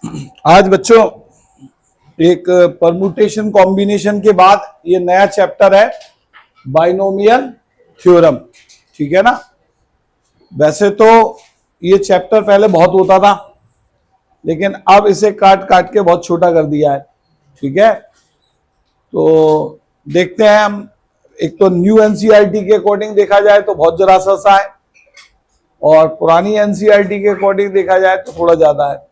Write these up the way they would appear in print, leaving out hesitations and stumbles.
आज बच्चों एक परमुटेशन कॉम्बिनेशन के बाद ये नया चैप्टर है बाइनोमियल थ्योरम। ठीक है ना। वैसे तो ये चैप्टर पहले बहुत होता था, लेकिन अब इसे काट काट के बहुत छोटा कर दिया है। ठीक है, तो देखते हैं हम। एक तो न्यू एनसीईआरटी के अकॉर्डिंग देखा जाए तो बहुत जरा सा है, और पुरानी एनसीईआरटी के अकॉर्डिंग देखा जाए तो थोड़ा ज्यादा है।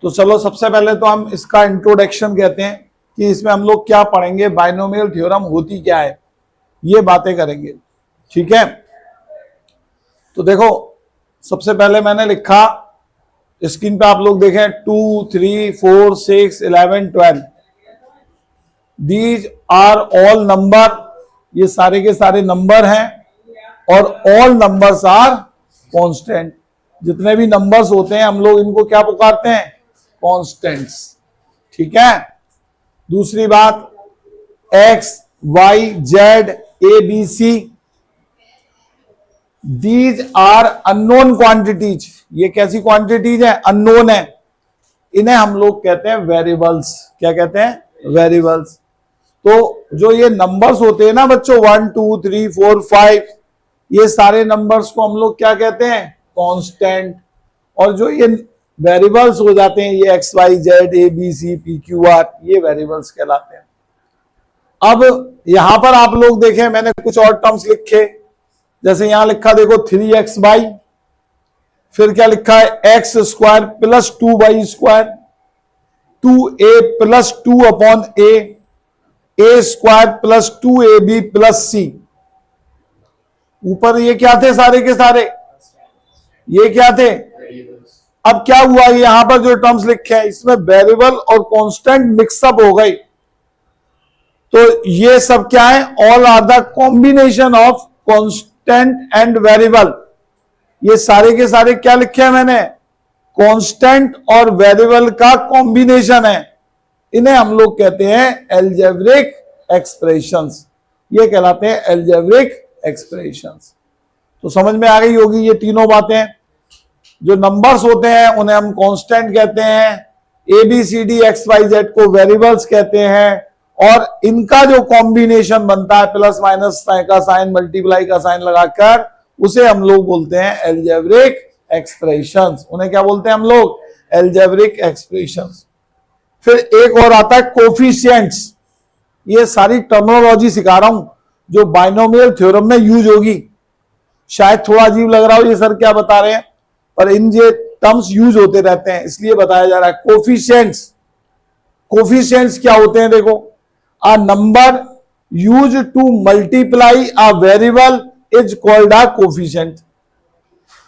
तो चलो सबसे पहले तो हम इसका इंट्रोडक्शन कहते हैं कि इसमें हम लोग क्या पढ़ेंगे, बाइनोमियल थ्योरम होती क्या है, ये बातें करेंगे। ठीक है, तो देखो सबसे पहले मैंने लिखा, स्क्रीन पे आप लोग देखें 2, 3, 4, 6, 11, 12 दीज आर ऑल नंबर। ये सारे के सारे नंबर हैं, और ऑल नंबर्स आर कांस्टेंट। जितने भी नंबर्स होते हैं हम लोग इनको क्या पुकारते हैं, कांस्टेंट्स। ठीक है। दूसरी बात, x, y, z, a, b, c these are unknown quantities. ये कैसी क्वांटिटीज है, अननोन है। इन्हें हम लोग कहते हैं वेरिएबल्स। क्या कहते हैं, वेरिएबल्स। तो जो ये नंबर्स होते हैं ना बच्चों, 1, 2, 3, 4, 5, ये सारे नंबर्स को हम लोग क्या कहते हैं, कांस्टेंट। और जो ये वेरिएबल्स हो जाते हैं, ये x, y, z, a, b, c, p, q, r, ये वेरिएबल्स कहलाते हैं। अब यहां पर आप लोग देखें, मैंने कुछ और टर्म्स लिखे। जैसे यहां लिखा देखो 3x/, फिर क्या लिखा है, x square plus 2y square, 2a plus 2/a, a square plus 2ab plus c। ऊपर ये क्या थे, सारे के सारे ये क्या थे। अब क्या हुआ, यहां पर जो टर्म्स लिखे हैं इसमें वेरिएबल और कांस्टेंट मिक्सअप हो गई। तो ये सब क्या है, all are the combination of constant and variable. ये सारे के सारे क्या लिखे हैं मैंने, कांस्टेंट और वेरिएबल का कॉम्बिनेशन है। इन्हें हम लोग कहते हैं अलजेब्रिक एक्सप्रेशंस। ये कहलाते हैं अलजेब्रिक एक्सप्रेशंस। तो समझ में आ गई होगी ये तीनों बातें। जो नंबर्स होते हैं उन्हें हम कांस्टेंट कहते हैं, a b c d x y z को वेरिएबल्स कहते हैं, और इनका जो कॉम्बिनेशन बनता है प्लस माइनस का साइन, मल्टीप्लाई का साइन लगाकर, उसे हम लोग बोलते हैं अलजेब्रिक एक्सप्रेशंस। उन्हें क्या बोलते हैं हम लोग, अलजेब्रिक एक्सप्रेशंस। फिर एक और आता है कोफिशिएंट्स। ये सारी टर्मिनोलॉजी सिखा रहा हूं जो बाइनोमियल थ्योरम में यूज होगी। शायद थोड़ा अजीब लग रहा हो ये सर क्या बता रहे हैं, पर इन ये टर्म्स यूज होते रहते हैं इसलिए बताया जा रहा है। कोफिशिएंट्स, कोफिशिएंट्स क्या होते हैं देखो, a number use to multiply a variable is called a coefficient.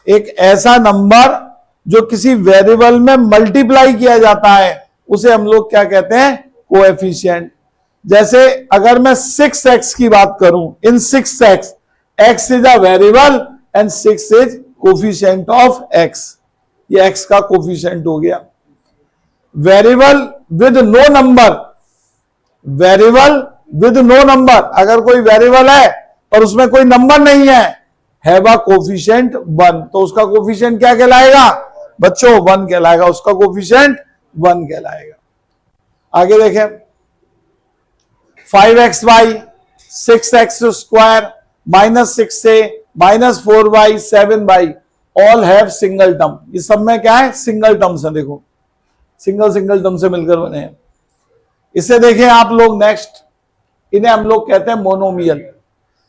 एक ऐसा नंबर जो किसी वेरिएबल में मल्टीप्लाई किया जाता है उसे हम लोग क्या कहते हैं, कोएफिशिएंट। जैसे अगर मैं 6x की बात करूं, in 6x, x is a variable and 6 is coefficient of x। ये x का कोफिशिएंट हो गया। Variable with no number, variable with no number, अगर कोई वेरिएबल है और उसमें कोई नंबर नहीं है, हैव अ कोफिशिएंट 1, तो उसका कोफिशिएंट क्या कहलाएगा बच्चों, 1 कहलाएगा। उसका कोफिशिएंट 1 कहलाएगा। आगे देखें, 5xy, 6x square, -6a, -4y, 7y all have single term. ये सब में क्या है, सिंगल टर्म्स है। देखो सिंगल सिंगल टर्म से मिलकर बने हैं। इसे देखें आप लोग नेक्स्ट, इन्हें हम लोग कहते हैं मोनोमियल।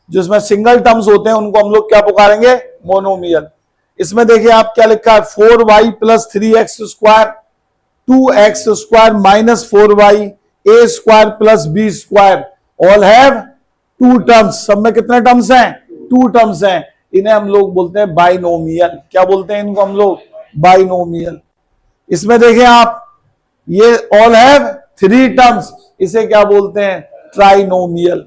जिसमें सिंगल टर्म्स होते हैं उनको हम लोग क्या पुकारेंगे, मोनोमियल। इसमें देखिए आप क्या लिखा है, 4y plus 3x square, 2x square minus 4y, a square plus b square all have 2 terms. सब में कितने टर्म्स हैं, 2 टर्म्स हैं। इन्हें हम लोग बोलते हैं बाइनोमियल। क्या बोलते हैं इनको हम लोग, बाइनोमियल। इसमें देखिए आप, ये ऑल हैव 3 टर्म्स, इसे क्या बोलते हैं, ट्राइनोमियल।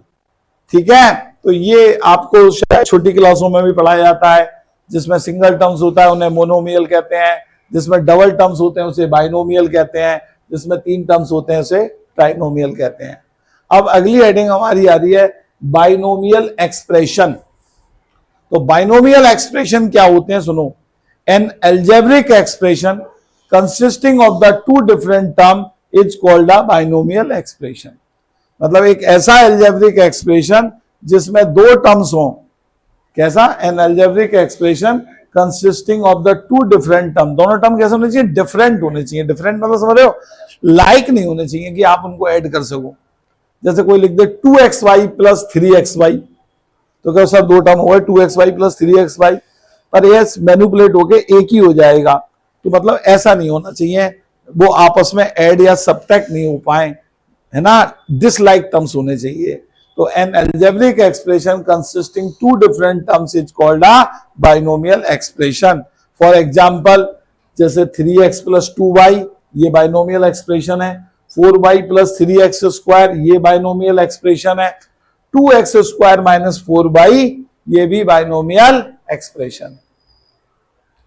ठीक है, तो ये आपको शायद छोटी क्लासों में भी पढ़ाया जाता है। जिसमें सिंगल टर्म्स होता है उन्हें मोनोमियल कहते हैं, जिसमें डबल टर्म्स होते हैं उसे बाइनोमियल कहते हैं, जिसमें 3 टर्म्स होते हैं उसे ट्राइनोमियल कहते हैं। अब अगली हेडिंग हमारी आ रही है बाइनोमियल एक्सप्रेशन। तो बाइनोमियल एक्सप्रेशन क्या होते हैं सुनो, N algebraic expression consisting of the two different term is called a binomial expression. मतलब एक ऐसा algebraic expression जिसमें दो टर्म्स हों. कैसा? an algebraic expression consisting of the two different term. दोनों टर्म कैसे होने चाहिए? डिफरेंट होने चाहिए. डिफरेंट मतलब समझ रहे हो? लाइक नहीं होने चाहिए कि आप उनको ऐड कर सको. जैसे कोई लिख दे 2xy प्लस 3xy, तो क्या सर दो टर्म हुआ 2xy प्लस 3xy, पर ये मैनिपुलेट होके एक ही हो जाएगा. तो मतलब ऐसा नहीं होना चाहिए, वो आपस में ऐड या सब्ट्रैक्ट नहीं हो पाए, है ना. डिसलाइक टर्म्स होने चाहिए. तो an algebraic expression consisting two different terms is called a binomial expression. For example, जैसे 3x plus 2y ये binomial expression है, 4y plus 3x square ये binomial expression है, 2x square minus 4y ये भी binomial expression.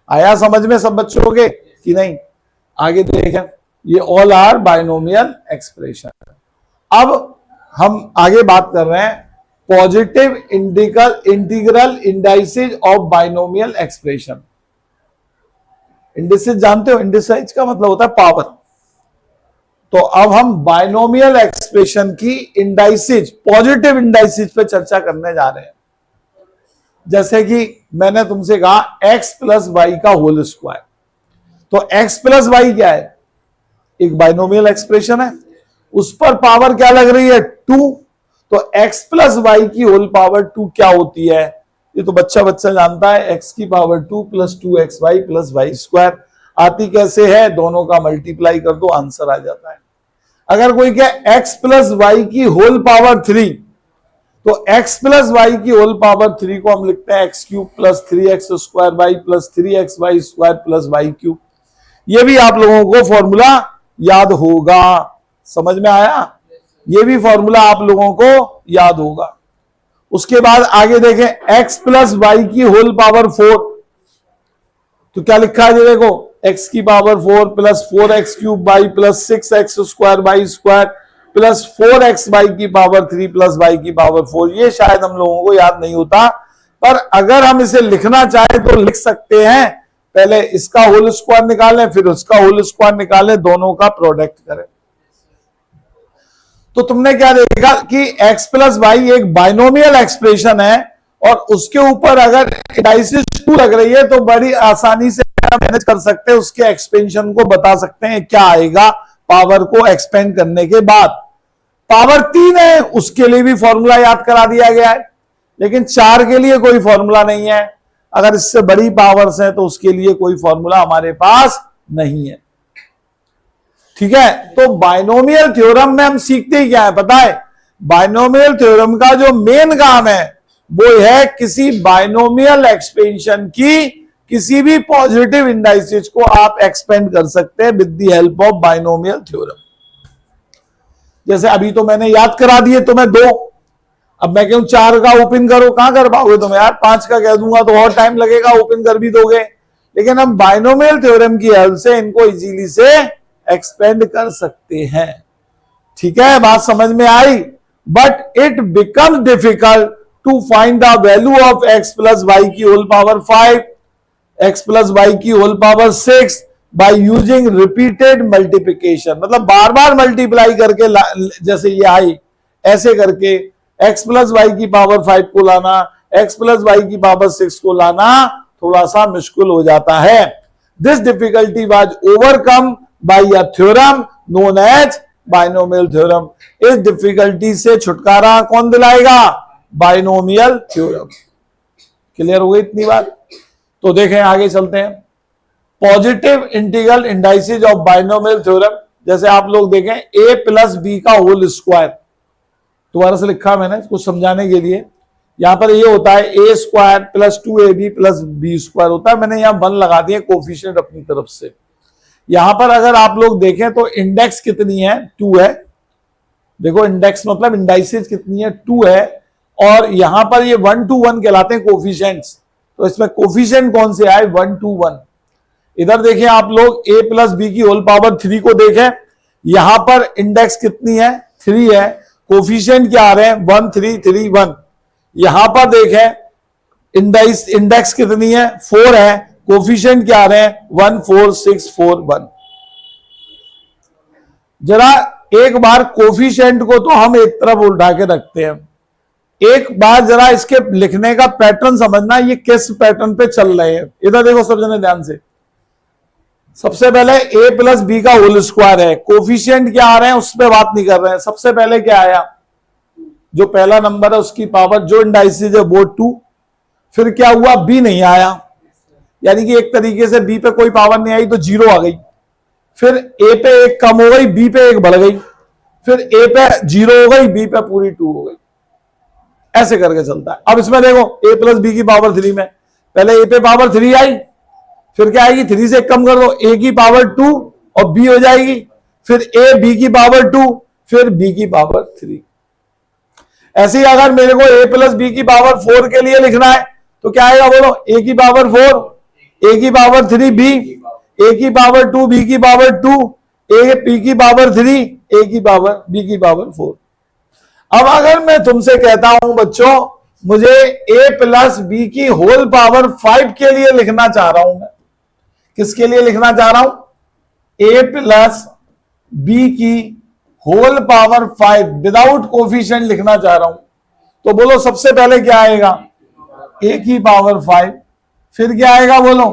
आया समझ में सब बच्चों के कि नहीं? आगे देखें, ये all are binomial expression. अब हम आगे बात कर रहे हैं positive integral indices of binomial expression. Indices जानते हो? इंडिसाइज का मतलब होता है पावर. तो अब हम बाइनोमियल एक्सप्रेशन की इंडाइसेज, पॉजिटिव इंडाइसेज पे चर्चा करने जा रहे हैं. जैसे कि मैंने तुमसे कहा x प्लस वाई का होल स्क्वायर, तो x प्लस वाई क्या है? एक बाइनोमियल एक्सप्रेशन है. उस पर पावर क्या लग रही है? 2. तो x प्लस वाई की होल पावर 2 क्या होती है? ये तो बच्चा जानता है. x की power 2 plus 2xy plus y square. आती कैसे है? दोनों का मल्टीप्लाई कर दो, आंसर आ जाता है. अगर कोई कहे x प्लस वाई की होल पावर 3, तो x प्लस वाई की होल पावर 3 को हम लिखते हैं x cube plus 3x square y plus 3xy square plus y cube. ये भी आप लोगों को फॉर्मूला याद होगा. समझ में आया? ये भी फॉर्मूला आप लोगों को याद होगा. उसके बाद आगे देखें x प्लस वाई की होल पावर 4, तो क्या लिखा है? देखो x की power 4 plus 4x cube y plus 6x square y square plus 4x y की पावर 3 प्लस वाई की पावर 4. ये शायद हम लोगों को याद नहीं होता, पर अगर हम इसे लिखना चाहें तो लिख सकते हैं. पहले इसका होल स्क्वायर निकालें, फिर उसका होल स्क्वायर निकालें, दोनों का प्रोडक्ट करें. तो तुमने क्या देखा कि x प्लस वाई एक बाइनोमियल एक्सप्रेशन है, और उसके ऊपर अगर इंडाइसिस 2 लग रही है तो बड़ी आसानी से मैनेज कर सकते हैं. उसके एक्सपेंशन को बता सकते हैं क्या आएगा पावर को एक्सपेंड करने के बाद. पावर 3 है, उसके लिए भी फॉर्मूला याद करा दिया गया है, लेकिन 4 के लिए कोई फॉर्मूला नहीं है. अगर इससे बड़ी पावर्स है तो उसके लिए कोई फॉर्मूला हमारे पास नहीं है. ठीक है. तो बाइनोमियल थ्योरम में हम सीखते क्या है पता है? बाइनोमियल थ्योरम का जो मेन काम है वो है किसी बाइनोमियल एक्सपेंशन की किसी भी पॉजिटिव इंडाइसेस को आप एक्सपेंड कर सकते हैं with the help of binomial theorem. जैसे अभी तो मैंने याद करा दिए तुम्हें 2, अब मैं कहूं 4 का ओपन करो, कहां कर पाओगे तुम यार? 5 का कह दूंगा तो और टाइम लगेगा, ओपन कर भी दोगे. लेकिन हम बाइनोमियल थ्योरम की हेल्प से इनको इजीली से एक्सपेंड कर सकते हैं. ठीक है, बात समझ में आई? But it becomes difficult to find the value of x plus y की whole power 5, x plus y की whole power 6 by using repeated multiplication. मतलब बार बार मल्टीप्लाई करके, जैसे ये आई ऐसे करके x प्लस वाई की पावर 5 को लाना, x प्लस वाई की पावर 6 को लाना थोड़ा सा मुश्किल हो जाता है. This difficulty was overcome by a theorem known as binomial theorem. इस डिफिकल्टी से छुटकारा कौन दिलाएगा? Binomial theorem. क्लियर हो गई इतनी बात? तो देखें आगे चलते हैं. Positive integral indices of binomial theorem. जैसे आप लोग देखें a प्लस बी का होल स्क्वायर, दोबारा से लिखा मैंने कुछ समझाने के लिए. यहां पर ये होता है a square plus 2ab plus b square होता है. मैंने यहां 1 लगा दिए कोफिशिएंट अपनी तरफ से. यहां पर अगर आप लोग देखें तो इंडेक्स कितनी है? 2 है. देखो इंडेक्स मतलब इंडाइसेज कितनी है? 2 है. और यहां पर ये 1 to 1 कहलाते हैं कोफिशिएंट्स. तो इसमें कोफिशिएंट कौन से आए? 1 to 1. इधर देखें आप लोग a प्लस बी की होल पावर 3 को देखें, यहां पर इंडेक्स कितनी है? 3 है. कोफिशिएंट क्या आ रहे हैं? 1 3 3 1. यहां पर देखें इंडेक्स कितनी है? 4 है. कोफिशिएंट क्या आ रहे हैं? 1 4 6 4 1. जरा एक बार कोफिशिएंट को तो हम एक तरफ उल्टा के रखते हैं, एक बार जरा इसके लिखने का पैटर्न समझना, ये किस पैटर्न पे चल रहे हैं। इधर देखो सब जने ध्यान से। सबसे पहले a प्लस बी का होल स्क्वायर है, कोफिशिएंट क्या आ रहे हैं उस पर बात नहीं कर रहे हैं। सबसे पहले क्या आया, जो पहला नंबर है उसकी पावर जो इंडाइसिस है वो 2, फिर क्या हुआ b नहीं आया, यानी कि एक तरीके से b पे कोई पावर नहीं आई तो 0 आ गई, फिर a पे 1 कम हो गई, b पे 1 बढ़ गई, फिर a पे 0 हो गई, b पे पूरी 2 हो गई, ऐसे करके चलता है। अब इसमें देखो a प्लस बी की पावर 3 में पहले a पे पावर 3 आई, फिर क्या आएगी 3 से 1 कम कर दो a की पावर 2 और b हो जाएगी, फिर a b की पावर 2 फिर b की पावर 3। ऐसे ही अगर मेरे को a प्लस बी की पावर 4 के लिए लिखना है तो क्या आएगा बोलो, a की पावर 4, a की पावर 3 b, a की पावर 2 b की पावर 2, a p की पावर 3 a की पावर b की पावर 4। अब अगर मैं तुमसे कहता हूं बच्चों मुझे a प्लस बी की होल पावर 5 के लिए लिखना चाह रहा हूं, मैं किसके लिए लिखना चाह रहा हूं, a प्लस बी की होल पावर 5 विदाउट कोफिशिएंट लिखना चाह रहा हूं, तो बोलो सबसे पहले क्या आएगा, a की पावर 5, फिर क्या आएगा बोलो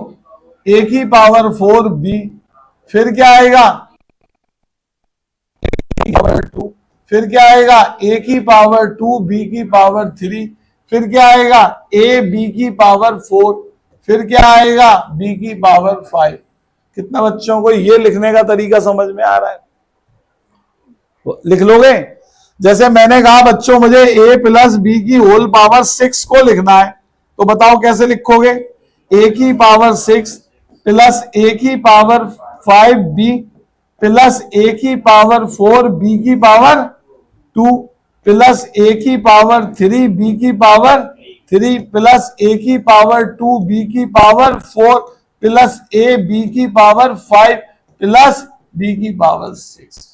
a की पावर 4b, फिर क्या आएगा पावर 2, फिर क्या आएगा a की पावर 2 b की पावर 3, फिर क्या आएगा a b की पावर 4, फिर क्या आएगा b की पावर 5। कितना बच्चों को ये लिखने का तरीका समझ में आ रहा है, लिख लोगे। जैसे मैंने कहा बच्चों मुझे a प्लस बी की होल पावर 6 को लिखना है, तो बताओ कैसे लिखोगे, a की पावर 6 प्लस a की पावर 5b प्लस a की पावर 4 b की पावर 2 प्लस a की पावर 3 b की पावर 3 प्लस a की पावर 2 b की पावर 4 प्लस a b की पावर 5 प्लस b की पावर 6।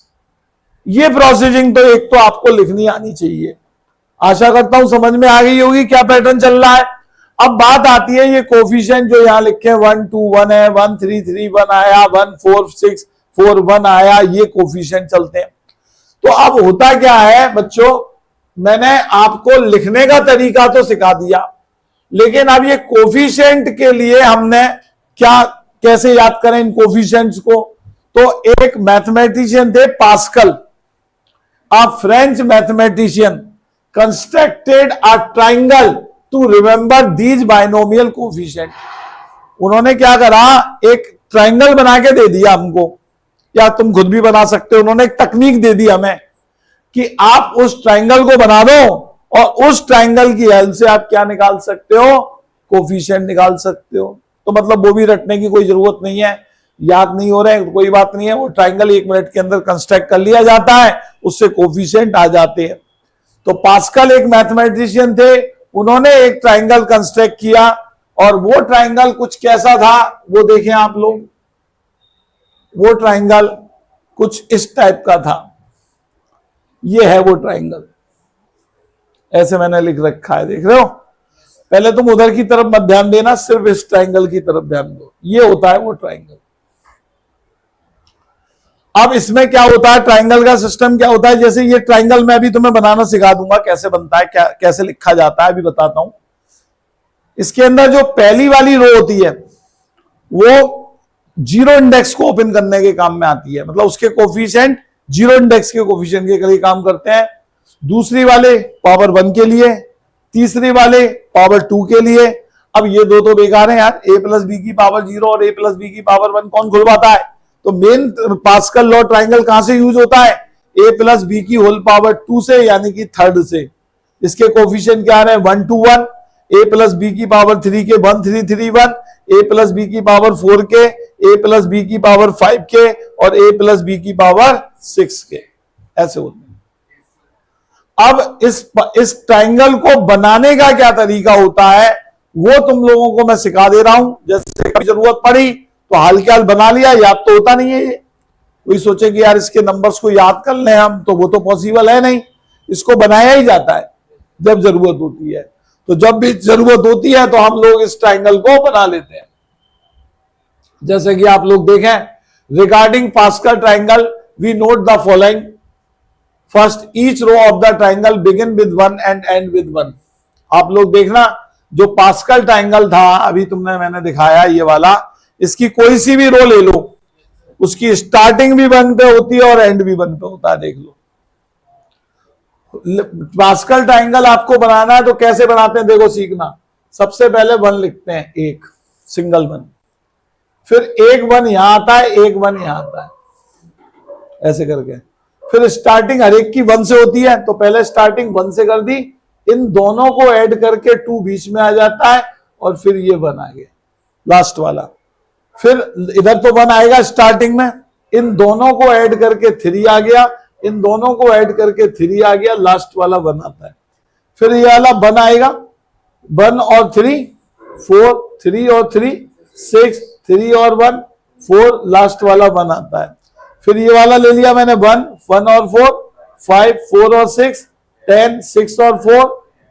ये प्रोसीजिंग तो एक तो आपको लिखनी आनी चाहिए। आशा करता हूं समझ में आ गई होगी क्या पैटर्न चल रहा है। अब बात आती है ये कोफिशिएंट जो यहां लिखे 1 2 1 है, 1 3 3 1 आया, 1 4 6 4 1 आया, ये कोफिशिएंट चलते हैं। तो अब होता क्या है बच्चों, मैंने आपको लिखने का तरीका तो सिखा दिया, लेकिन अब ये कोफिशिएंट के लिए हमने क्या कैसे याद करें इन कोफिशिएंट्स को। तो एक मैथमेटिशियन थे pascal, a French mathematician constructed a triangle to remember these binomial coefficient। उन्होंने क्या करा, एक ट्राइंगल बना के दे दिया हमको, या तुम खुद भी बना सकते हो। उन्होंने एक तकनीक दे दी हमें कि आप उस ट्राइंगल को बना दो और उस ट्राइंगल की हेल्प से आप क्या निकाल सकते हो, कोफिशिएंट निकाल सकते हो। तो मतलब वो भी रटने की कोई जरूरत नहीं है, याद नहीं हो रहा है कोई बात नहीं है, वो ट्राइंगल 1 मिनट के अंदर कंस्ट्रक्ट कर लिया जाता है, उससे कोफिशिएंट आ जाते हैं। तो पास्कल एक मैथमेटिशियन थे, उन्होंने एक ट्राइंगल कंस्ट्रक्ट किया और वो ट्राइंगल कुछ कैसा था वो देखें आप लोग। वो ट्राइंगल कुछ इस टाइप का था, ये है वो ट्राइंगल, ऐसे मैंने लिख रखा है, देख रहे हो। पहले तुम उधर की तरफ मत ध्यान देना, सिर्फ इस ट्राइंगल की तरफ ध्यान दो, ये होता है वो ट्राइंगल। अब इसमें क्या होता है, ट्राइंगल का सिस्टम क्या होता है, जैसे ये ट्राइंगल मैं अभी तुम्हें बनाना सिखा दूंगा, कैसे बनता है, क्या कैसे लिखा जाता है अभी बताता हूं। इसके अंदर जो पहली वाली रो होती है वो 0 इंडेक्स को ओपन करने के काम में आती है, मतलब उसके कोफिशिएंट 0 इंडेक्स के कोफिशिएंट के लिए काम करते हैं। दूसरी वाले पावर 1 के लिए, तीसरी वाले पावर 2 के लिए। अब ये दो तो बेकार है यार, a प्लस बी की पावर 0 और a प्लस बी की पावर 1 कौन खुलवाता है। तो मेन पास्कल लॉ ट्राइंगल कहां से यूज होता है, a प्लस बी की होल पावर 2 से, यानी कि थर्ड से। इसके कोफिशिएंट क्या आ रहे हैं 1 2 1, a प्लस बी की पावर 3 के 1 3 3 1, a प्लस बी की पावर 4 के, a प्लस बी की पावर 5 के और a प्लस बी की पावर 6 के, ऐसे होते हैं। अब इस ट्राइंगल को बनाने का क्या तरीका होता है वो तुम लोगों को मैं सिखा दे रहा हूं। जैसे कभी जरूरत पड़ी तो हाल के हाल बना लिया, याद तो होता नहीं है ये। कोई सोचे कि यार इसके नंबर्स को याद कर लें हम, तो वो तो पॉसिबल है नहीं, इसको बनाया ही जाता है जब जरूरत होती है। तो जब भी जरूरत होती है तो हम लोग इस ट्राइंगल को बना लेते हैं। जैसे कि आप लोग देखें, regarding Pascal triangle we note the following. First, each row of the triangle begin with 1 and end with 1। आप लोग देखना, जो पास्कल ट्राइंगल था अभी मैंने दिखाया ये वाला, इसकी कोई सी भी रो ले लो, उसकी स्टार्टिंग भी 1 पे होती है और एंड भी 1 पे होता है। देख लो, पास्कल ट्राइंगल आपको बनाना है तो कैसे बनाते हैं देखो, सीखना। सबसे पहले 1 लिखते हैं, एक सिंगल 1, फिर एक 1 यहां आता है, एक 1 यहां आता है, ऐसे करके। फिर स्टार्टिंग हर एक की 1 से होती है, तो पहले स्टार्टिंग 1 से कर दी, इन दोनों को ऐड करके 2 बीच में आ जाता है, और फिर ये 1 आ गया लास्ट वाला। फिर इधर तो 1 आएगा स्टार्टिंग में, इन दोनों को ऐड करके 3 आ गया, इन दोनों को ऐड करके 3 आ गया, लास्ट वाला 1 आता है। फिर ये वाला 1 आएगा, 1 और 3 4, 3 और 3 6, 3 और 1 4, लास्ट वाला 1 आता है। फिर ये वाला ले लिया मैंने 1 और 4 5, 4 और 6 10, 6 और 4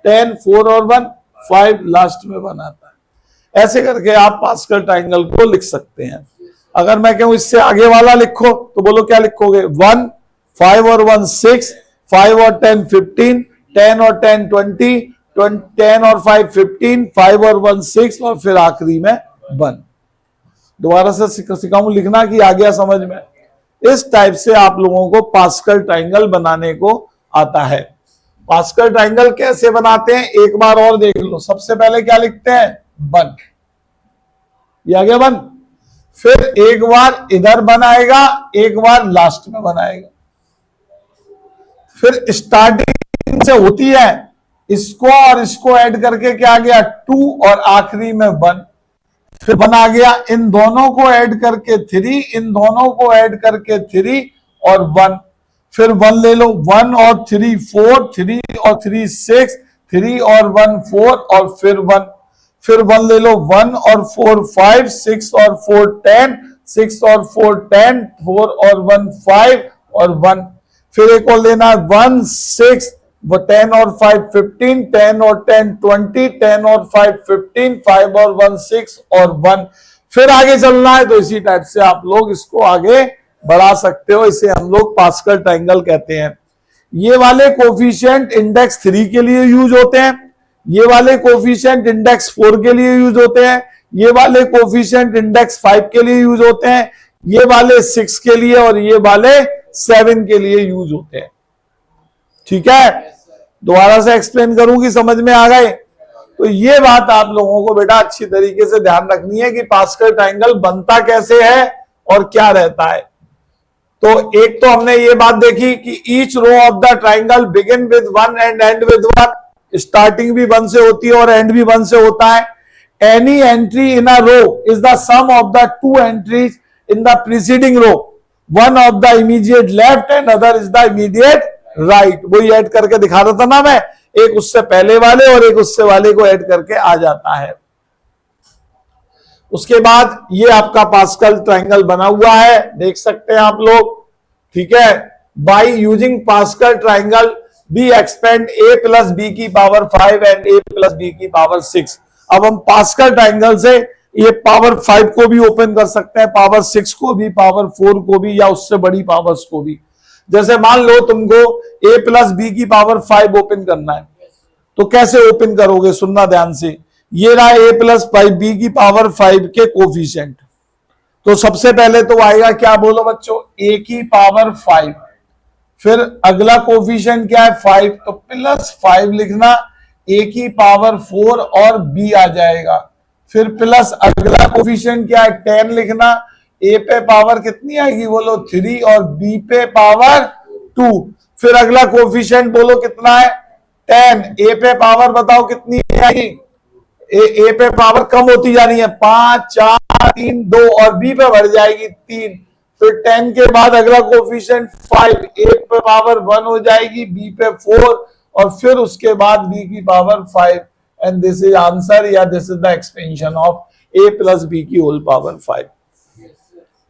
10, 4 और 1 5, लास्ट में 1 आता है। ऐसे करके आप पास्कल ट्राइंगल को लिख सकते हैं। अगर मैं कहूं इससे आगे वाला लिखो तो बोलो क्या लिखोगे? 1 5 और 1 6, 5 और 10 15, 10 और 10 20, 10 और 5 15, 5 और 1 6, और फिर आखिरी में 1। दोबारा से सिखाऊं लिखना कि आ गया समझ में? इस टाइप से आप लोगों को पास्कल ट्राइंगल बनाने को आता है। पास्कल ट्राइंगल कैसे बनाते हैं एक बार और देख लो। सबसे पहले क्या लिखते हैं? 1, ये आ गया 1। फिर एक बार इधर 1 आएगा, एक बार लास्ट में 1 आएगा। फिर स्टार्टिंग से होती है, इसको और इसको ऐड करके क्या आ गया? 2, और आखिरी में 1। फिर 1 आ गया, इन दोनों को ऐड करके 3, इन दोनों को ऐड करके 3 और 1। फिर 1 ले लो, 1 और 3 4, 3 और 3 6, 3 और 1 4, और फिर 1। फिर 1 ले लो, 1 और 4 5, 6 और 4 10, 6 और 4 10, 4 और 1 5 और 1। फिर एक और लेना, 1 6, 10 और 5 15, 10 और 10 20, 10 और 5 15, 5 और 1 6 और 1। फिर आगे चलना है तो इसी टाइप से आप लोग इसको आगे बढ़ा सकते हो। इसे हम लोग पास्कल ट्राइंगल कहते हैं। ये वाले कोफिशिएंट इंडेक्स 3 के लिए यूज होते हैं, ये वाले कोफिशिएंट इंडेक्स 4 के लिए यूज होते हैं, ये वाले कोफिशिएंट इंडेक्स 5 के लिए यूज होते हैं, ये वाले 6 के लिए, और ये वाले 7 के लिए यूज होते हैं। ठीक है, दोबारा से एक्सप्लेन करूंगी, समझ में आ गए? तो ये बात आप लोगों को बेटा अच्छी तरीके से ध्यान रखनी है कि पास्कल ट्राइंगल बनता कैसे है और क्या रहता है। तो एक तो हमने ये बात देखी कि each row of the triangle begin with 1 and end with 1। Starting भी 1 से होती है और एंड भी 1 से होता है। Any entry in a row is the sum of the 2 entries in the preceding row, one of the immediate left and other is the immediate right. वही ऐड करके दिखा रहा था ना मैं, एक उससे पहले वाले और एक उससे वाले को ऐड करके आ जाता है। उसके बाद ये आपका पास्कल ट्राइंगल बना हुआ है, देख सकते हैं आप लोग। ठीक है, by using Pascal triangle be expand a plus b की power 5 and a plus b की पावर 6। अब हम पास्कल ट्राइंगल से ये पावर 5 को भी ओपन कर सकते हैं, पावर 6 को भी, पावर 4 को भी, या उससे बड़ी पावर्स को भी। जैसे मान लो तुमको a प्लस बी की पावर 5 ओपन करना है, तो कैसे ओपन करोगे? सुनना ध्यान से। ये रहा a प्लस बी की पावर 5 के कोफिशिएंट। तो सबसे पहले तो आएगा क्या, बोलो बच्चों? a की पावर 5। फिर अगला कोफिशिएंट क्या है? 5, तो प्लस 5 लिखना, a की पावर 4 और b आ जाएगा। फिर प्लस अगला कोफिशिएंट क्या है? 10 लिखना, a पे पावर कितनी आएगी बोलो? 3, और b पे पावर 2। फिर अगला कोफिशिएंट बोलो कितना है? 10। a पे पावर बताओ कितनी आएगी? a पे पावर कम होती जा रही है, 5 4 3 2, और b पे बढ़ जाएगी 3। फिर 10 के बाद अगला कोफिशिएंट 5, a पे पावर 1 हो जाएगी, b पे 4, और फिर उसके बाद b की power 5। And this is answer, या this is the expansion of a plus b की होल पावर 5।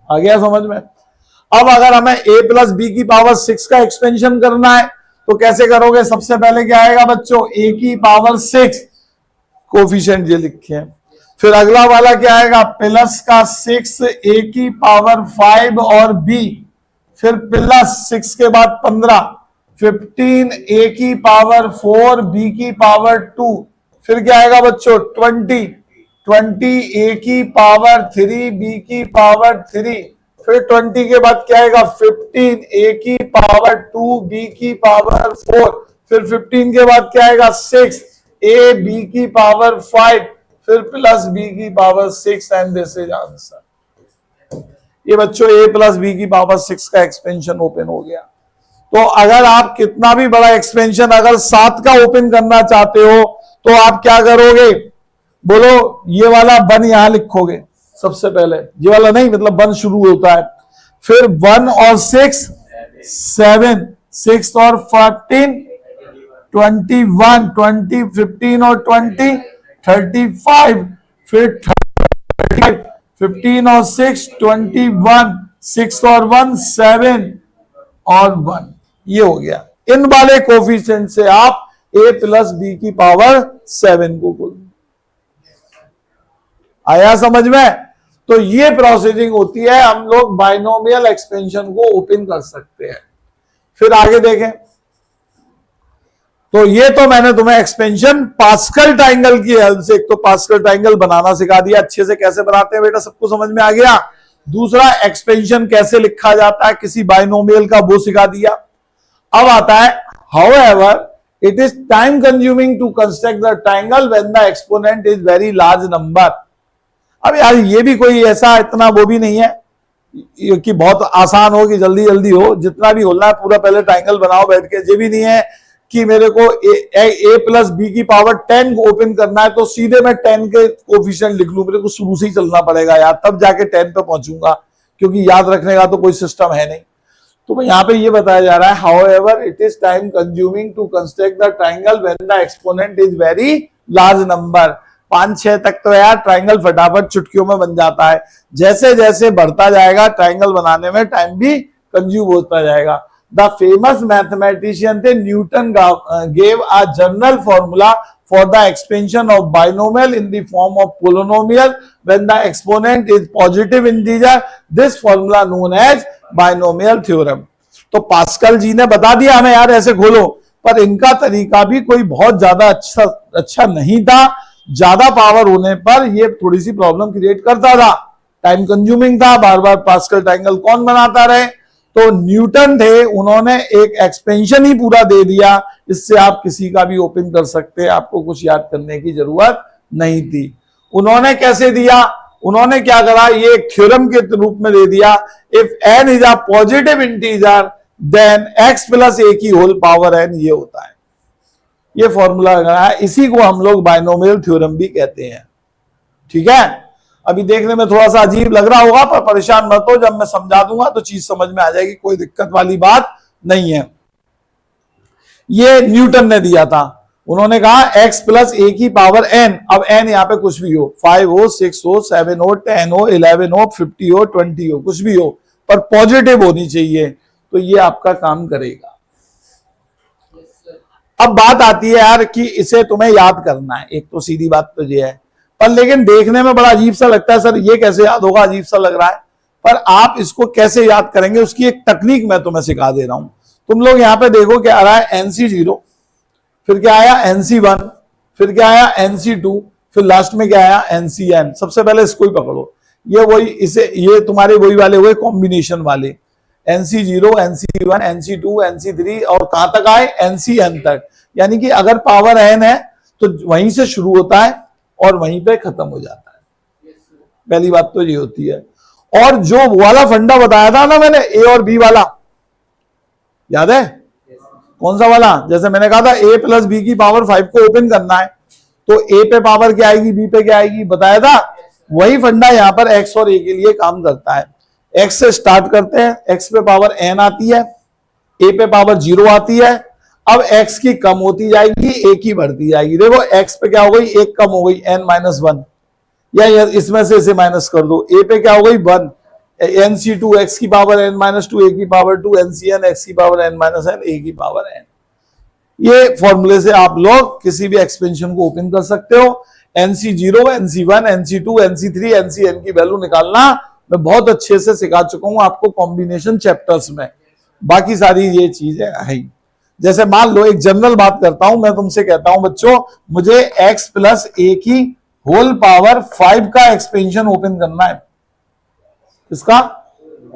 आ गया समझ में? अब अगर हमें a प्लस बी की पावर 6 का एक्सपेंशन करना है तो कैसे करोगे? सबसे पहले क्या आएगा बच्चों? a की पावर 6 कोफिशिएंट ये लिखे हैं। फिर अगला वाला क्या आएगा? प्लस का 6, a की पावर 5 और b। फिर प्लस 6 के बाद 15, 15 a की पावर 4 b की पावर 2, फिर क्या आएगा बच्चों 20, 20 a की पावर 3 b की पावर 3, फिर 20 के बाद क्या आएगा 15 a की पावर 2 b की पावर 4, फिर 15 के बाद क्या आएगा 6 a b की पावर 5, फिर प्लस b की power 6 and this is answer. ये बच्चों a प्लस b की पावर 6 का एक्सपेंशन ओपन हो गया। तो अगर आप कितना भी बड़ा एक्सपेंशन अगर 7 का ओपन करना चाहते हो तो आप क्या करोगे, बोलो ये वाला 1 यहां लिखोगे सबसे पहले, ये वाला नहीं मतलब 1 शुरू होता है, फिर 1 और 6 7, 6 और 14 21, 20 15 और 20 35, फिर 35, 15 और 6 21, 6 और 1 7 और 1, ये हो गया। इन वाले कोफिशिएंट से आप a प्लस बी की पावर 7 को बोल, आया समझ में? तो ये प्रोसेसिंग होती है, हम लोग बाइनोमियल एक्सपेंशन को ओपन कर सकते हैं। फिर आगे देखें तो ये तो मैंने तुम्हें एक्सपेंशन पास्कल ट्रायंगल की हेल्प से, एक तो पास्कल ट्रायंगल बनाना सिखा दिया, अच्छे से कैसे बनाते हैं बेटा सबको समझ में आ गया। दूसरा एक्सपेंशन कैसे लिखा जाता है किसी बाइनोमियल का, वो सिखा दिया। अब आता है however it is time consuming to construct the triangle when the exponent is very large number. अब यार ये भी कोई ऐसा इतना वो भी नहीं है कि बहुत आसान हो कि जल्दी जल्दी हो, जितना भी होना है पूरा पहले ट्रायंगल बनाओ बैठ के। ये भी नहीं है कि मेरे को a प्लस बी की पावर 10 को ओपन करना है तो सीधे मैं 10 के कोफिशिएंट लिख लूं, मेरे को शुरू से ही चलना पड़ेगा यार, तब जाके 10 पे पहुंचूंगा, क्योंकि याद रखने का तो कोई सिस्टम है नहीं। तो यहाँ पे ये बताया जा रहा है however it is time consuming to construct the triangle when the exponent is very large number. 5-6 तक तो यार ट्रायंगल फटाफट चुटकियों में बन जाता है, जैसे जैसे बढ़ता जाएगा ट्रायंगल बनाने में टाइम भी कंज्यूम होता जाएगा। The famous mathematician थे Newton gave a general formula for the expansion of binomial in the form of polynomial when the exponent is positive integer. This formula known as binomial theorem. तो pascal जी ने बता दिया हमें यार ऐसे खोलो, पर इनका तरीका भी कोई बहुत ज्यादा अच्छा नहीं था। ज्यादा पावर होने पर ये थोड़ी सी प्रॉब्लम क्रिएट करता था, टाइम कंज्यूमिंग था, बार बार पास्कल ट्रायंगल कौन बनाता रहे। तो न्यूटन थे, उन्होंने एक एक्सपेंशन ही पूरा दे दिया, इससे आप किसी का भी ओपन कर सकते हैं, आपको कुछ याद करने की जरूरत नहीं थी। उन्होंने कैसे दिया, उन्होंने क्या करा, ये एक थ्योरम के रूप में दे दिया, if n is a positive integer then x plus a की होल पावर n, ये होता है, ये फॉर्मूला लगाया, इसी को हम लोग बाइनोमियल थ्योरम भी कहते हैं। ठीक है, अभी देखने में थोड़ा सा अजीब लग रहा होगा, पर परेशान मत हो, जब मैं समझा दूंगा तो चीज समझ में आ जाएगी, कोई दिक्कत वाली बात नहीं है। ये न्यूटन ने दिया था, उन्होंने कहा x प्लस a की पावर n, अब n यहाँ पे कुछ भी हो, 5 हो, 6 हो, 7 हो, 10 हो, 11 हो, 50 हो, 20 हो, कुछ भी हो, पर पॉजिटिव होनी चाहिए, तो ये आपका काम करेगा। अब बात आती है यार कि इसे तुम्हें याद करना है, एक तो सीधी बात तो ये है, पर लेकिन देखने में बड़ा अजीब सा लगता है, सर ये कैसे याद होगा, अजीब सा लग रहा है, पर आप इसको कैसे याद करेंगे उसकी एक तकनीक मैं तुम्हें सिखा दे रहा हूं। तुम लोग यहां पे देखो क्या आ रहा है, NC0, फिर क्या आया NC1, फिर क्या आया NC2, फिर लास्ट में क्या आया NCN। सबसे पहले इसको ही पकड़ो, ये वही, इसे ये तुम्हारे वही वाले हुए कॉम्बिनेशन वाले, NC0, NC1, NC2, NC3 और कहां तक आए NCN तक। यानी कि अगर पावर n है तो वहीं से शुरू होता है और वहीं पे खत्म हो जाता है। पहली बात तो ये होती है। और जो वाला फंडा बताया था ना मैंने, ए और बी वाला, याद है कौन सा वाला, जैसे मैंने कहा था a प्लस बी की पावर 5 को ओपन करना है तो a पे पावर क्या आएगी, b पे क्या आएगी, बताया था। वही फंडा यहां पर x और a के लिए काम करता है। x से स्टार्ट करते हैं, x पे पावर n आती है, a पे पावर 0 आती है, अब x की कम होती जाएगी, a की बढ़ती जाएगी। देखो x पे क्या हो गई, एक कम हो गई n-1, या इसमें से इसे माइनस कर दो, a पे क्या हो गई 1, NC2 x की पावर n-2, a की पावर 2, NCN x की पावर n-n, a की पावर n। ये फॉर्मूले से आप लोग किसी भी एक्सपेंशन को ओपन कर सकते हो। NC0, NC1, NC2, NC3, NCN की वैल्यू निकालना मैं बहुत अच्छे से सिखा चुका हूं आपको कॉम्बिनेशन चैप्टर्स में, बाकी सारी ये चीजें है। जैसे मान लो एक जनरल बात करता हूं, मैं तुमसे कहता हूं बच्चों मुझे x प्लस ए की होल पावर 5 का एक्सपेंशन ओपन करना है। इसका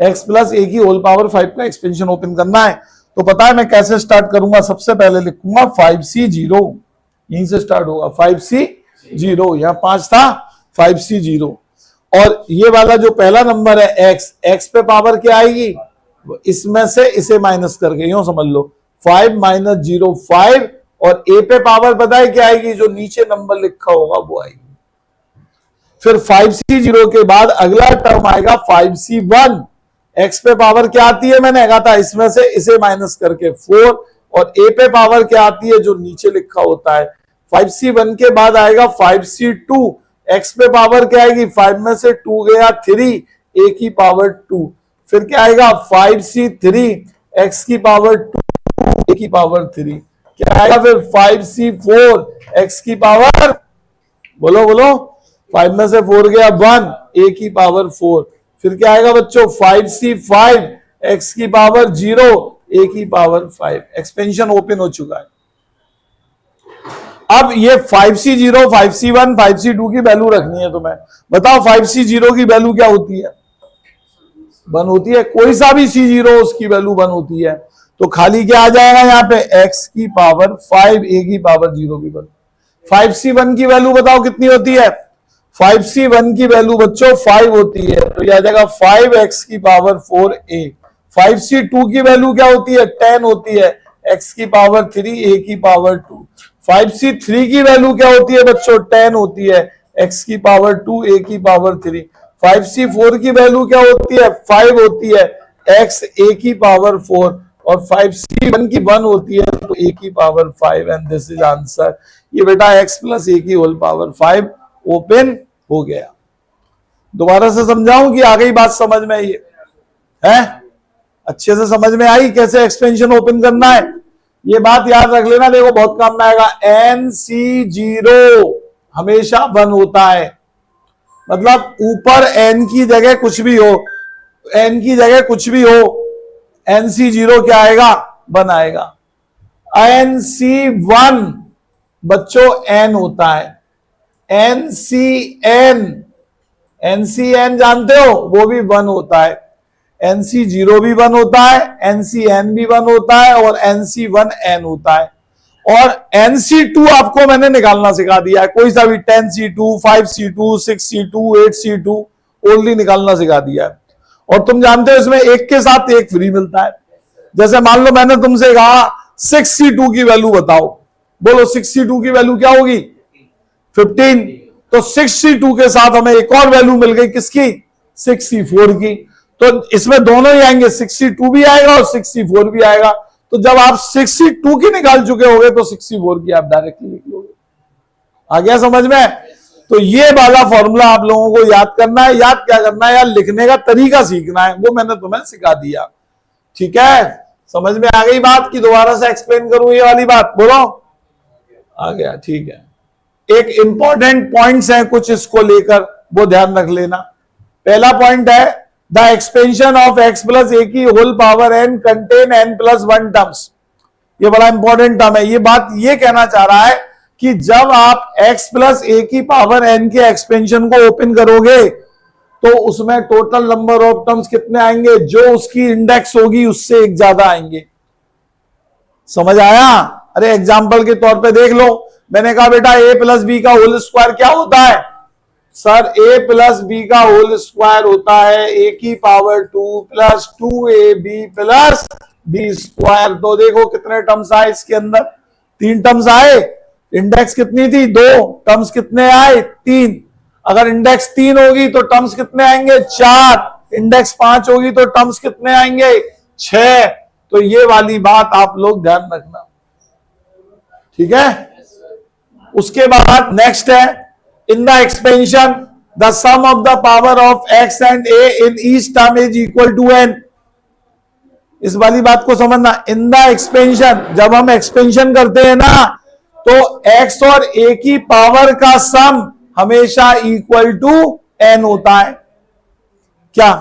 x प्लस ए की होल पावर 5 का एक्सपेंशन ओपन करना है, तो पता है मैं कैसे स्टार्ट करूंगा? सबसे पहले लिखूंगा 5c0, यहीं से स्टार्ट होगा 5c0, यहां 5 था 5c0, और ये वाला जो पहला नंबर है x पे पावर क्या आएगी? इसमें से इसे माइनस करके यूं समझ लो 5 माइनस 0 5, और a पे पावर पता है क्या आएगी? जो नीचे नंबर लिखा होगा वो आएगी। फिर 5c0 के बाद अगला टर्म आएगा 5c1, x पे पावर क्या आती है? मैंने कहा था इसमें से इसे माइनस करके 4, और a पे पावर क्या आती है? जो नीचे लिखा होता है। 5c1 के बाद आएगा 5c2, x पे पावर क्या आएगी? 5 में से 2 गया 3, a की पावर 2। फिर क्या आएगा? 5c3, x की पावर 2, a की पावर 3। क्या आएगा फिर? 5c4, x की पावर, बोलो बोलो, 5 में से 4 गया 1, a की पावर 4। फिर क्या आएगा बच्चों? 5c5, x की पावर 0, a की पावर 5। एक्सपेंशन ओपन हो चुका है। अब ये 5c0, 5c1, 5c2 की वैल्यू रखनी है तुम्हें। बताओ 5c0 की वैल्यू क्या होती है? 1 होती है। कोई सा भी c0 उसकी वैल्यू 1 होती है, तो खाली क्या आ जाएगा यहाँ पे? x की पावर 5, a की पावर 0 की वैल्यू। 5c1 की वैल्यू बताओ कितनी होती है? 5c1 की वैल्यू बच्चों 5 होती है, तो यह आ जाएगा 5x की पावर 4a। 5c2 की वैल्यू क्या होती है? 10 होती है, x की पावर 3, a की पावर 2। 5c3 की वैल्यू क्या होती है बच्चों? 10 होती है, x की पावर 2, a की पावर 3। 5c4 की वैल्यू क्या होती है? 5 होती है, x a की पावर 4, और 5c1 की 1 होती है, तो a की power 5, and this is answer. ये बेटा x प्लस a की होल पावर 5 ओपन हो गया। दोबारा से समझाऊं कि आ गई बात समझ में? ये है अच्छे से समझ में आई कैसे एक्सपेंशन ओपन करना है? ये बात याद रख लेना, देखो बहुत काम में आएगा। NC0 हमेशा 1 होता है, मतलब ऊपर n की जगह कुछ भी हो, n की जगह कुछ भी हो, NC0 क्या आएगा? 1 आएगा। NC1 बच्चों n होता है। NCN जानते हो? वो भी 1 होता है। NC0 भी 1 होता है, NCN भी 1 होता है, और NC1n होता है। और NC2 आपको मैंने निकालना सिखा दिया है, कोई सा भी 10C2, 5C2, 6C2, 8C2 only निकालना सिखा दिया है। और तुम जानते हो इसमें एक के साथ एक फ्री मिलता है। जैसे मान लो मैंने तुमसे कहा 6C2 की वैल्यू बताओ, बोलो 6C2 की वैल्यू क्या होगी? 15। तो 6C2 के साथ हमें एक और वैल्यू मिल गई, किसकी? 6C4 की। तो इसमें दोनों ही आएंगे, 6C2 भी आएगा और 6C4 भी आएगा। तो जब आप 6C2 की निकाल चुके होगे तो 6C4 की आप डायरेक्टली लिख लोगे। आ गया समझ में? तो ये वाला फॉर्मूला आप लोगों को याद करना है। याद क्या करना है यार? लिखने का तरीका सीखना है, वो मैंने तुम्हें सिखा दिया। ठीक है, समझ में आ गई बात की दोबारा से एक्सप्लेन करूं ये वाली बात? बोलो, आ गया? ठीक है। एक इंपॉर्टेंट पॉइंट्स हैं कुछ इसको लेकर, वो ध्यान रख लेना। पहला पॉइंट है the expansion of x plus a की whole power n contain n plus 1 terms. ये बड़ा इंपॉर्टेंट टर्म है। ये बात ये कहना चाह रहा है कि जब आप x प्लस ए की पावर n के एक्सपेंशन को ओपन करोगे तो उसमें टोटल नंबर ऑफ टर्म्स कितने आएंगे? जो उसकी इंडेक्स होगी उससे एक ज्यादा आएंगे। समझ आया? अरे एग्जाम्पल के तौर पे देख लो, मैंने कहा बेटा a प्लस बी का होल स्क्वायर क्या होता है? सर a प्लस बी का होल स्क्वायर होता है a की power 2 plus 2ab plus b square. तो देखो कितने टर्म्स आए इसके अंदर? 3 टर्म्स आए। इंडेक्स कितनी थी? 2। टर्म्स कितने आए? 3। अगर इंडेक्स 3 होगी तो टर्म्स कितने आएंगे? 4। इंडेक्स 5 होगी तो टर्म्स कितने आएंगे? 6। तो ये वाली बात आप लोग ध्यान रखना, ठीक है? उसके बाद नेक्स्ट है in the expansion the sum of the power of x and a in each term is equal to n। इस वाली बात को समझना। इन द एक्सपेंशन, जब हम एक्सपेंशन करते हैं ना तो x और a की पावर का सम हमेशा इक्वल टू n होता है। क्या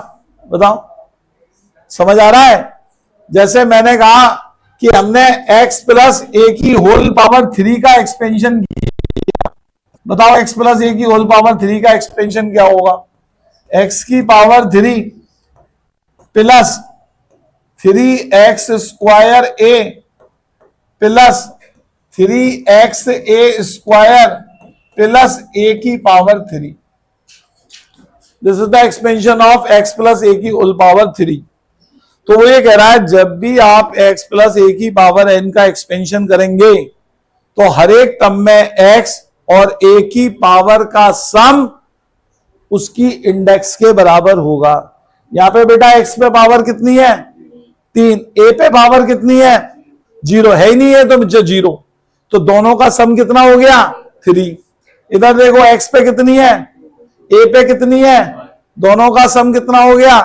बताओ, समझ आ रहा है? जैसे मैंने कहा कि हमने x प्लस ए की होल पावर 3 का एक्सपेंशन किया, बताओ x प्लस ए की होल पावर 3 का एक्सपेंशन क्या होगा? x की power 3 plus 3x square a plus 3x a square plus a की power 3। This is the expansion of x plus a की होल पावर 3। तो वो ये कह रहा है जब भी आप x प्लस ए की पावर n का एक्सपेंशन करेंगे तो हर एक टर्म में x और a की पावर का सम उसकी इंडेक्स के बराबर होगा। यहां पे बेटा x पे पावर कितनी है? 3, a पे पावर कितनी है? 0 है ही नहीं है तो बच्चे 0, तो दोनों का सम कितना हो गया? 3। इधर देखो x पे कितनी है, a पे कितनी है, दोनों का सम कितना हो गया?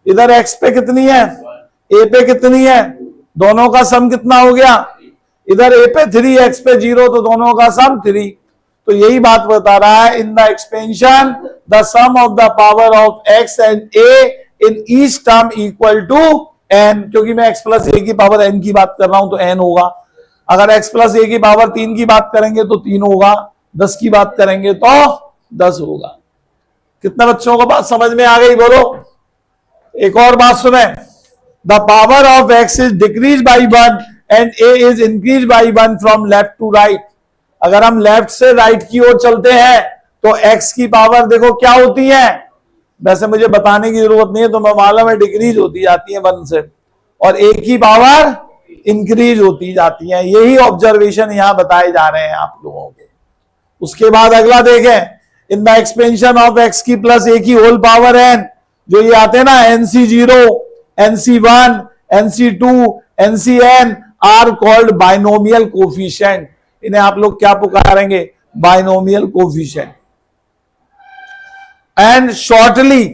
इधर x पे कितनी है, a पे कितनी है, दोनों का सम कितना हो गया? इधर a पे 3, x पे 0, तो दोनों का सम 3। तो यही बात बता रहा है, in the expansion the sum of the power of x and a in each term equal to n, क्योंकि मैं x प्लस a की पावर n की बात कर रहा हूं तो n होगा। अगर x प्लस a की पावर 3 की बात करेंगे तो 3 होगा, 10 की बात करेंगे तो 10 होगा। कितने बच्चों को बात समझ में आ गई? बोलो। एक और बात सुने, the power of x is decrease by 1 and a is increase by 1 from left to right. अगर हम लेफ्ट से राइट की ओर चलते हैं तो x की पावर देखो क्या होती है, वैसे मुझे बताने की जरूरत नहीं है, तो मैं मालूम है डिक्रीज होती जाती है 1 से, और a की पावर इंक्रीज होती जाती है। यही ऑब्जर्वेशन यहां बताए जा रहे हैं आप लोगों को। उसके बाद अगला देखें, इन द एक्सपेंशन ऑफ x की प्लस a की होल पावर n, जो ये आते हैं ना nc0, nc1, nc2, ncn are called binomial coefficient. इन्हें आप लोग क्या पुकारेंगे? Binomial coefficient. एंड शॉर्टली,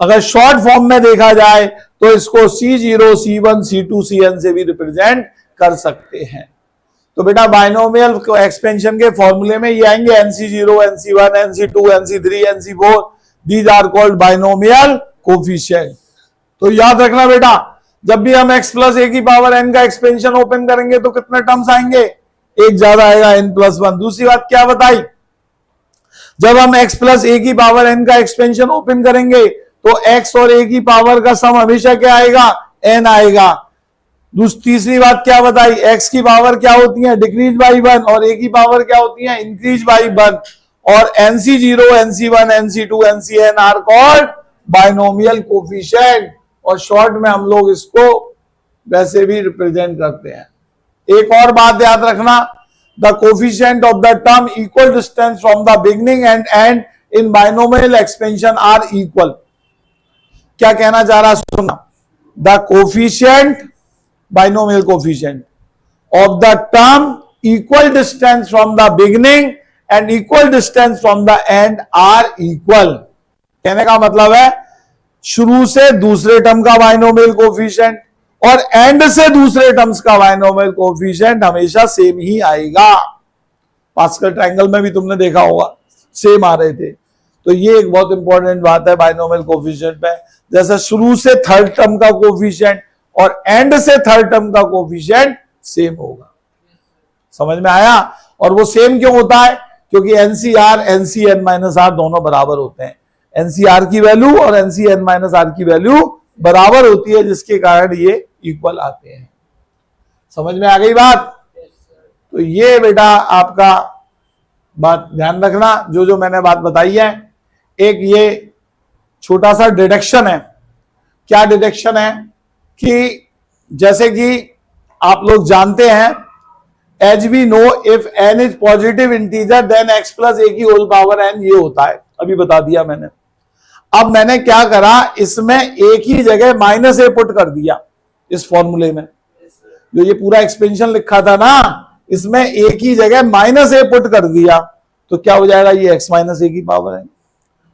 अगर शॉर्ट फॉर्म में देखा जाए तो इसको C0, C1, C2, Cn से भी रिप्रेजेंट कर सकते हैं। तो बेटा बाइनोमियल एक्सपेंशन के फॉर्मूले में ये आएंगे nc0, nc1, nc2, nc3, nc4, these are called binomial coefficient. तो याद रखना बेटा, जब भी हम x प्लस ए की पावर n का एक्सपेंशन ओपन करेंगे तो कितने टर्म्स आएंगे? एक ज्यादा आएगा, n प्लस 1। दूसरी बात क्या बताई, जब हम x प्लस ए की पावर n का एक्सपेंशन ओपन करेंगे तो x और a की पावर का सम हमेशा क्या आएगा? n आएगा। तीसरी बात क्या बताई, x की पावर क्या होती है? डिक्रीज बाई 1, और a की पावर क्या होती है? Increase by 1। और nc0, nc1, nc2, ncn are called binomial coefficient, और शॉर्ट में हम लोग इसको वैसे भी रिप्रेजेंट करते हैं। एक और बात याद रखना, the coefficient of the term equal distance from the beginning and end in binomial expansion are equal. क्या कहना चाह रहा है सुनना, the coefficient, binomial coefficient of the term equal distance from the beginning and equal distance from the end are equal. कहने का मतलब है शुरू से दूसरे टर्म का बाइनोमियल कोफिशिएंट और एंड से दूसरे टर्म्स का बाइनोमियल कोफिशिएंट हमेशा सेम ही आएगा। पास्कल ट्रायंगल में भी तुमने देखा होगा सेम आ रहे थे। तो ये एक बहुत इंपॉर्टेंट बात है बाइनोमियल कोफिशिएंट में, जैसे शुरू से थर्ड टर्म का कोफिशिएंट और एंड से थर्ड टर्म का कोफिशिएंट सेम होगा। समझ में आया? और वो सेम क्यों होता है? क्योंकि एनसीआर, एनसीएन माइनस आर दोनों बराबर होते हैं। एनसीआर की वैल्यू और एनसीएन माइनस आर की वैल्यू बराबर होती है, जिसके कारण ये इक्वल आते हैं। समझ में आ गई बात? तो ये बेटा आपका बात ध्यान रखना, जो जो मैंने बात बताई है। एक ये छोटा सा डिडक्शन है। क्या डिडक्शन है? कि जैसे कि आप लोग जानते हैं, as we know if n is positive integer then x plus a की होल पावर n, ये होता है, अभी बता दिया मैंने। अब मैंने क्या करा, इसमें एक ही जगह माइनस ए पुट कर दिया इस फॉर्मूले में। जो ये पूरा एक्सपेंशन लिखा था ना, इसमें एक ही जगह माइनस ए पुट कर दिया, तो क्या हो जाएगा? ये x माइनस ए की पावर है।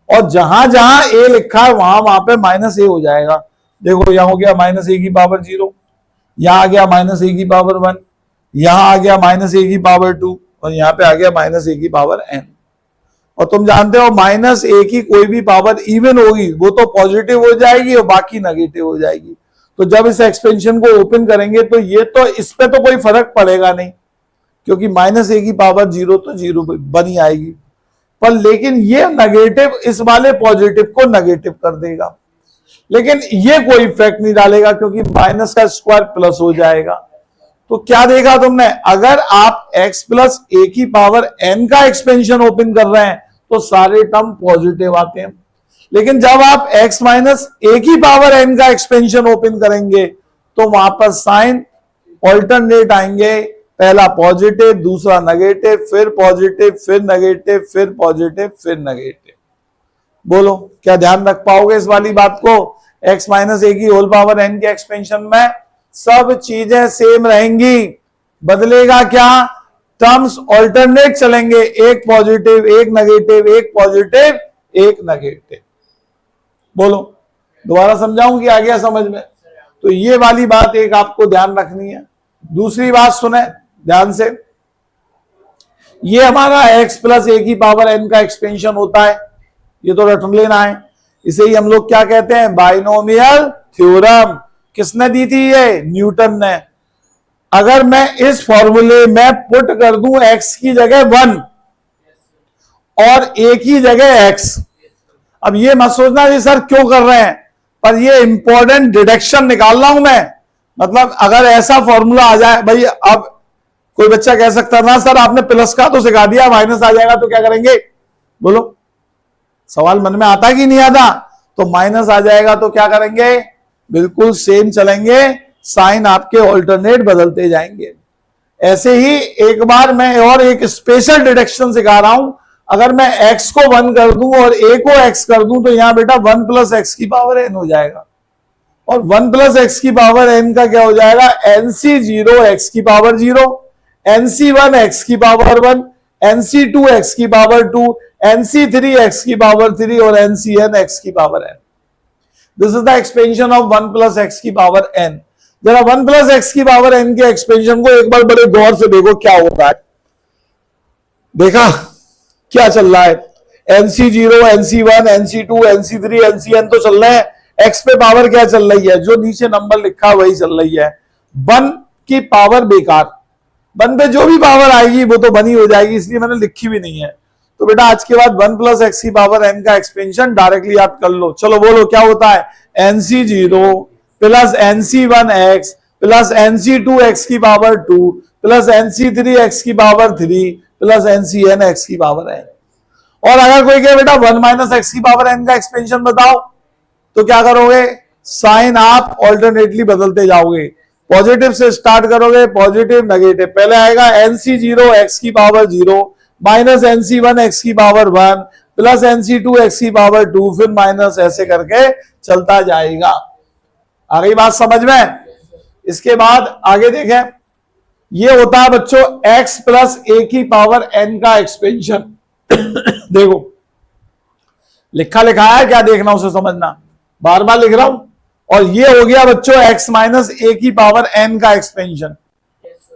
और जहां जहां ए लिखा है वहां पे माइनस ए हो जाएगा। देखो यहां हो गया माइनस ए की पावर 0, यहां आ गया माइनस ए की पावर 1, यहां आ गया माइनस ए की पावर 2, और यहां पे आ गया माइनस ए की पावर n। और तुम जानते हो माइनस ए की कोई भी पावर इवन होगी वो तो पॉजिटिव हो जाएगी और बाकी नेगेटिव हो जाएगी। तो जब इस एक्सपेंशन को ओपन करेंगे तो ये तो इस पे तो कोई फर्क पड़ेगा नहीं, क्योंकि माइनस ए की पावर जीरो तो जीरो बनी आएगी, पर लेकिन ये नेगेटिव इस वाले पॉजिटिव को नेगेटिव कर देगा, लेकिन ये कोई इफेक्ट नहीं डालेगा क्योंकि माइनस का स्क्वायर प्लस हो जाएगा। तो क्या देखा तुमने, अगर आप x प्लस ए की पावर n का एक्सपेंशन ओपन कर रहे हैं तो सारे टर्म पॉजिटिव आते हैं, लेकिन जब आप x माइनस ए की पावर n का एक्सपेंशन ओपन करेंगे तो वहां पर साइन ऑल्टरनेट आएंगे, पहला पॉजिटिव, दूसरा नेगेटिव, फिर पॉजिटिव, फिर नेगेटिव, फिर पॉजिटिव, फिर नेगेटिव। बोलो क्या ध्यान रख पाओगे इस वाली बात को? x माइनस ए की होल पावर n के एक्सपेंशन में सब चीजें सेम रहेंगी, बदलेगा क्या? टर्म्स ऑल्टरनेट चलेंगे, एक पॉजिटिव, एक नेगेटिव, एक पॉजिटिव, एक नेगेटिव। बोलो दोबारा समझाऊं कि आ गया समझ में? तो ये वाली बात एक आपको ध्यान रखनी है। दूसरी बात सुने ध्यान से, ये हमारा x प्लस ए की पावर n का एक्सपेंशन होता है, ये तो रट लेना है। इसे ही हम लोग क्या कहते हैं? Binomial theorem. किसने दी थी ये? न्यूटन ने। अगर मैं इस फॉर्मूले में पुट कर दूं x की जगह 1 और a की जगह x, अब ये मत सोचना जी सर क्यों कर रहे हैं, पर ये इंपॉर्टेंट डिडक्शन निकाल रहा हूं मैं। मतलब अगर ऐसा फॉर्मूला आ जाए, भाई अब कोई बच्चा कह सकता है ना सर आपने प्लस का तो सिखा दिया, माइनस आ जाएगा तो क्या करेंगे? बोलो सवाल मन में आता कि नहीं आता? तो माइनस आ जाएगा तो क्या करेंगे? बिल्कुल सेम चलेंगे, साइन आपके ऑल्टरनेट बदलते जाएंगे। ऐसे ही एक बार मैं और एक स्पेशल डिडक्शन सिखा रहा हूं, अगर मैं x को 1 कर दूं और a को x कर दूं तो यहां बेटा 1 प्लस एक्स की पावर n हो जाएगा, और 1 प्लस एक्स की पावर n का क्या हो जाएगा? nc0 x की पावर 0, nc1 x की पावर 1, nc2 x की पावर 2, nc3 x की पावर 3 और ncn x की power n। This is the expansion of 1 plus x की पावर n। जरा 1 प्लस एक्स की पावर n के एक्सपेंशन को एक बार बड़े गौर से देखो क्या होता है। देखा क्या चल रहा है? nc0, nc1, nc2, nc3, ncn तो चल रहे हैं, x पे पावर क्या चल रही है? जो नीचे नंबर लिखा वही चल रही है। 1 की पावर बेकार, 1 पे जो भी पावर आएगी वो तो बनी हो जाएगी, इसलिए मैंने लिखी भी नहीं है। तो बेटा आज के बाद 1 प्लस एक्स की पावर n का एक्सपेंशन डायरेक्टली आप कर लो। चलो बोलो क्या होता है? nc0 plus nc1x plus nc2x की पावर 2 प्लस nc3x की पावर 3 प्लस ncnx की पावर n। और अगर कोई कहे बेटा 1 माइनस एक्स की पावर n का एक्सपेंशन बताओ, तो क्या करोगे? साइन आप ऑल्टरनेटली बदलते जाओगे, पॉजिटिव से स्टार्ट करोगे, पॉजिटिव नेगेटिव, पहले आएगा nc0 x की पावर 0 माइनस nc1 x की पावर 1 प्लस nc2 x की पावर 2, फिर माइनस, ऐसे करके चलता जाएगा। आ गई बात समझ में? इसके बाद आगे देखें, ये होता है बच्चों x प्लस ए की पावर n का एक्सपेंशन। देखो लिखा लिखा है, क्या देखना उसे समझना, बार बार लिख रहा हूं। और ये हो गया बच्चों x माइनस ए की पावर n का एक्सपेंशन,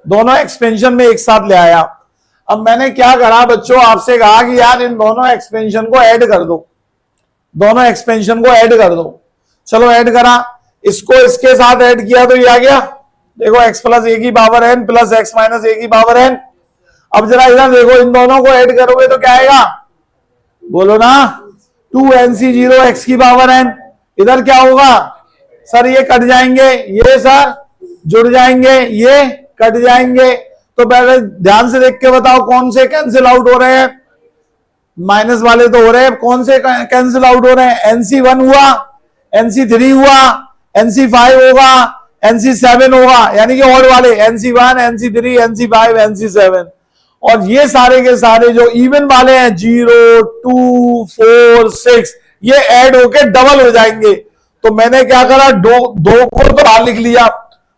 दोनों एक्सपेंशन में एक साथ ले आया। अब मैंने क्या करा बच्चों, आपसे कहा कि यार इन दोनों एक्सपेंशन को ऐड कर दो, दोनों एक्सपेंशन को ऐड कर दो। चलो ऐड करा, इसको इसके साथ ऐड किया तो ये आ गया, देखो x प्लस ए की power n plus x minus a की पावर n। अब जरा इधर देखो, इन दोनों को ऐड करोगे तो क्या आएगा? बोलो ना, 2nc0 x की पावर n। इधर क्या होगा सर? ये कट जाएंगे, ये सर जुड़ जाएंगे, ये कट जाएंगे। तो पहले ध्यान से देख के बताओ कौन से कैंसिल आउट हो रहे हैं? माइनस वाले तो हो रहे हैं, कौन से कैंसिल आउट हो रहे हैं? nc1 हुआ, nc3 हुआ, nc5 होगा, nc7 होगा, यानी कि ऑड वाले nc1, nc3, nc5, nc7। और ये सारे के सारे जो इवन वाले हैं 0, 2, 4, 6, ये ऐड होके डबल हो जाएंगे। तो मैंने क्या करा, दो को तो बाहर लिख लिया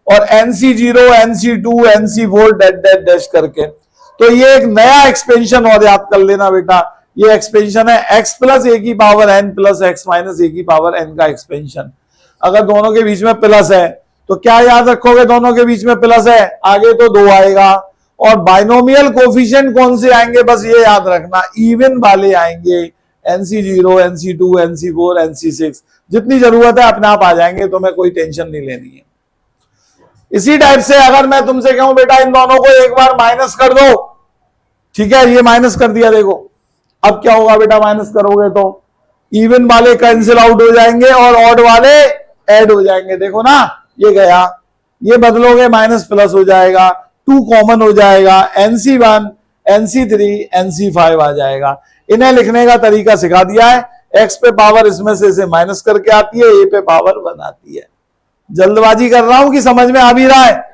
और nc0, nc2, nc4 डैश करके। तो ये एक नया एक्सपेंशन और याद कर लेना बेटा, ये एक्सपेंशन है x प्लस ए की power n plus x minus a की पावर n का एक्सपेंशन। अगर दोनों के बीच में प्लस है तो क्या याद रखोगे? दोनों के बीच में प्लस है, आगे तो 2 आएगा, और बाइनोमियल कोफिशिएंट कौन से आएंगे, बस ये याद रखना, इवन वाले आएंगे, NC0, NC2, NC4, NC6, जितनी जरूरत है अपने आप आ जाएंगे, तुम्हें कोई टेंशन नहीं लेनी है। इसी टाइप से अगर मैं तुमसे कहूं बेटा इन दोनों को एक बार माइनस कर दो, ठीक है, ये माइनस कर दिया, देखो अब क्या होगा बेटा, माइनस करोगे तो इवन वाले कैंसिल आउट हो जाएंगे और ऑड वाले ऐड हो जाएंगे, देखो ना ये गया, ये बदलोगे माइनस प्लस हो जाएगा, 2 कॉमन हो जाएगा, NC1, NC3, NC5 आ जाएगा। इन्हें लिखने का तरीका सिखा दिया है, x पे पावर इसमें से इसे माइनस करके आती है, a पे पावर 1 आती है। जल्दबाजी कर रहा हूं कि समझ में आ भी रहा है,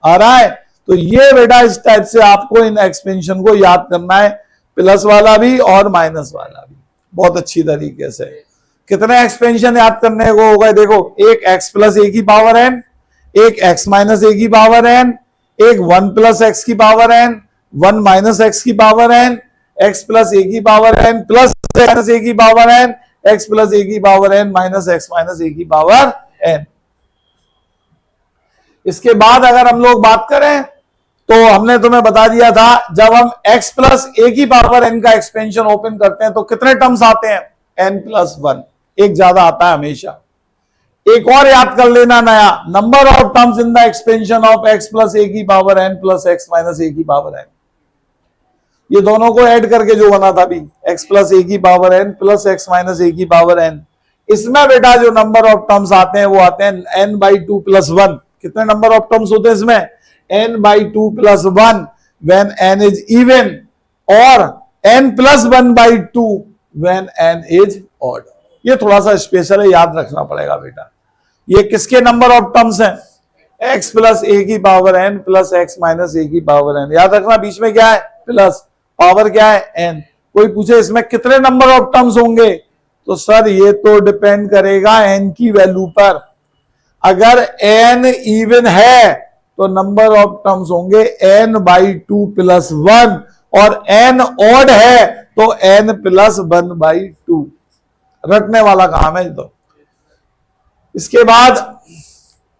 आ रहा है? तो ये बेटा इस टाइप से आपको इन एक्सपेंशन को याद करना है, प्लस वाला भी और माइनस वाला भी, बहुत अच्छी तरीके से। कितने एक्सपेंशन याद करने को होगा, देखो, एक x प्लस a की पावर n, एक x माइनस a की पावर n, एक 1 प्लस x की पावर n, 1 माइनस x की power n, x plus a की power n plus minus a की power n, x plus a की power n minus x minus a की power n। इसके बाद अगर हम लोग बात करें तो हमने तुम्हें बता दिया था, जब हम x प्लस a की पावर n का एक्सपेंशन ओपन करते हैं तो कितने टर्म्स आते हैं, n प्लस 1, एक ज्यादा आता है हमेशा। एक और याद कर लेना नया, number of terms in the expansion of x plus a की power n plus x minus a की पावर n, ये दोनों को ऐड करके जो बना था अभी, x प्लस a की power n plus x minus a की पावर n, इसमें बेटा जो नंबर ऑफ टर्म्स आते हैं वो आते हैं n/2 प्लस 1। कितने नंबर ऑफ टर्म्स होते हैं इसमें, n/2 plus 1 when n is even, और n plus 1/2 when n is odd। ये थोड़ा सा स्पेशल है, याद रखना पड़ेगा बेटा। ये किसके नंबर ऑफ टर्म्स हैं, x प्लस a की power n plus x minus a की पावर n, याद रखना बीच में क्या है प्लस, पावर क्या है n। कोई पूछे इसमें कितने नंबर ऑफ टर्म्स होंगे, तो सर ये तो डिपेंड करेगा n की वैल्यू पर। अगर n इवन है तो नंबर ऑफ टर्म्स होंगे n/2 प्लस 1, और n ऑड है तो n प्लस 1/2। रटने वाला काम है तो। इसके बाद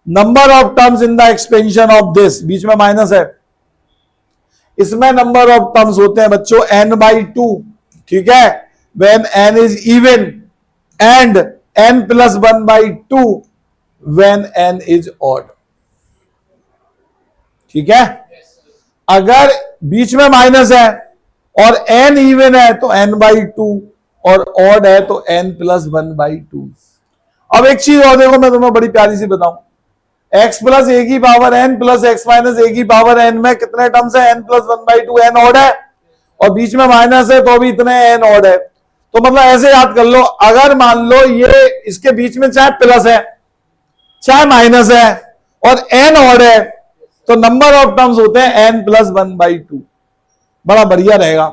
number of terms in the expansion of this, बीच में माइनस है, इसमें नंबर ऑफ टर्म्स होते हैं बच्चों n/2, ठीक है, when n is even, and n plus 1/2 when n is odd, ठीक है। अगर बीच में माइनस है और n इवन है तो n/2, और ऑड है तो n प्लस 1/2। अब एक चीज और देखो, मैं तुम्हें बड़ी प्यारी सी बताऊं, x प्लस a की power n plus x minus a की पावर n में कितने टर्म्स है, n प्लस 1/2, n ऑड है, और बीच में माइनस है तो भी इतने n ऑड है। तो मतलब ऐसे याद कर लो, अगर मान लो ये इसके बीच में चाहे प्लस है चाहे माइनस है और n ऑड है, तो नंबर ऑफ टर्म्स होते हैं n प्लस 1/2। बड़ा बढ़िया रहेगा।